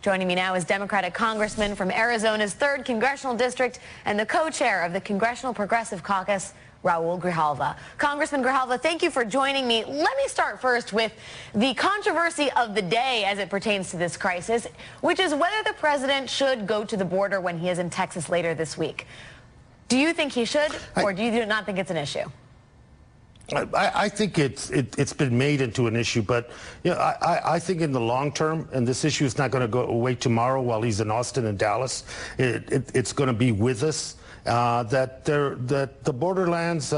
Joining me now is Democratic Congressman from Arizona's 3rd Congressional District and the co-chair of the Congressional Progressive Caucus, Raul Grijalva. Congressman Grijalva, thank you for joining me. Let me start first with the controversy of the day as it pertains to this crisis, which is whether the president should go to the border when he is in Texas later this week. Do you think he should, or do you not think it's an issue? I think it's been made into an issue, but I think in the long term, and this issue is not going to go away tomorrow while he's in Austin and Dallas. It's going to be with us. That the borderlands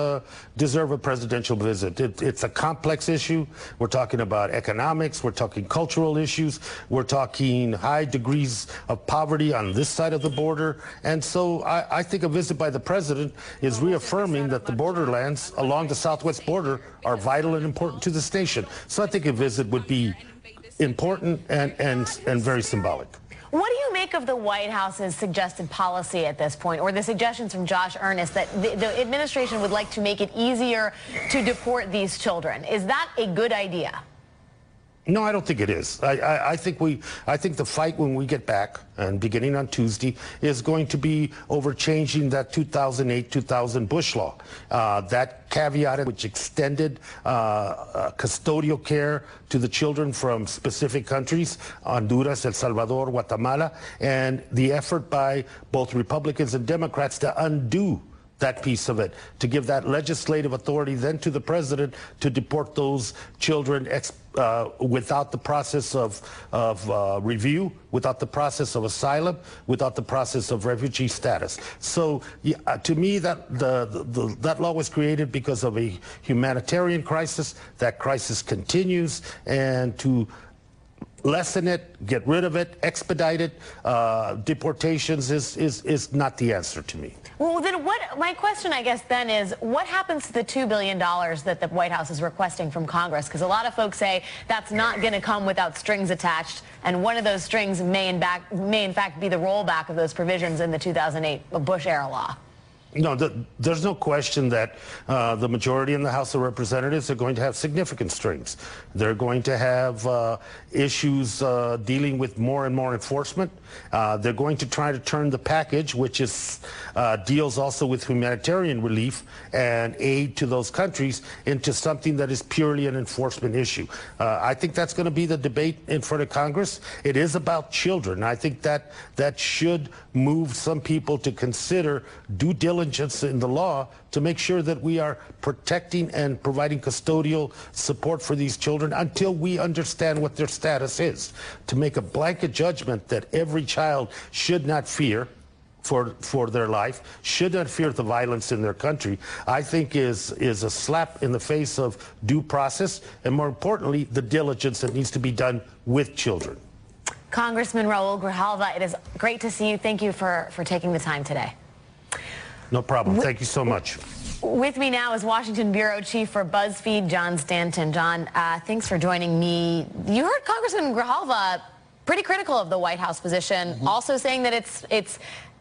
deserve a presidential visit. It's a complex issue. We're talking about economics. We're talking cultural issues. We're talking high degrees of poverty on this side of the border. And so I think a visit by the president is reaffirming that the borderlands along the southwest border are vital and important to this nation. So I think a visit would be important and very symbolic. What do you make of the White House's suggested policy at this point, or the suggestions from Josh Earnest that the administration would like to make it easier to deport these children? Is that a good idea? No, I don't think it is. I think the fight when we get back, and beginning on Tuesday, is going to be over changing that 2008-2000 Bush law. That caveat which extended custodial care to the children from specific countries, Honduras, El Salvador, Guatemala, and the effort by both Republicans and Democrats to undo that piece of it, to give that legislative authority then to the president to deport those children without the process of review, without the process of asylum, without the process of refugee status. So to me, that law was created because of a humanitarian crisis. That crisis continues, and to lessen it, get rid of it, expedite it, deportations is not the answer to me. Well, then my question, I guess, then is what happens to the $2 billion that the White House is requesting from Congress? Because a lot of folks say that's not going to come without strings attached, and one of those strings may in fact be the rollback of those provisions in the 2008 Bush-era law. No, there's no question that the majority in the House of Representatives are going to have significant strings. They're going to have issues dealing with more and more enforcement. They're going to try to turn the package, which is deals also with humanitarian relief and aid to those countries, into something that is purely an enforcement issue. I think that's going to be the debate in front of Congress. It is about children. I think that should move some people to consider due diligence in the law to make sure that we are protecting and providing custodial support for these children until we understand what their status is. To make a blanket judgment that every child should not fear for their life, should not fear the violence in their country, I think is a slap in the face of due process, and more importantly, the diligence that needs to be done with children. Congressman Raul Grijalva, it is great to see you. Thank you for taking the time today. No problem. Thank you so much. With me now is Washington Bureau Chief for BuzzFeed, John Stanton. John, thanks for joining me. You heard Congressman Grijalva pretty critical of the White House position, also saying that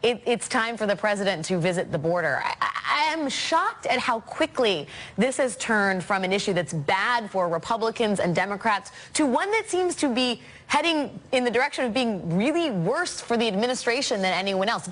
it's time for the president to visit the border. I am shocked at how quickly this has turned from an issue that's bad for Republicans and Democrats to one that seems to be heading in the direction of being really worse for the administration than anyone else.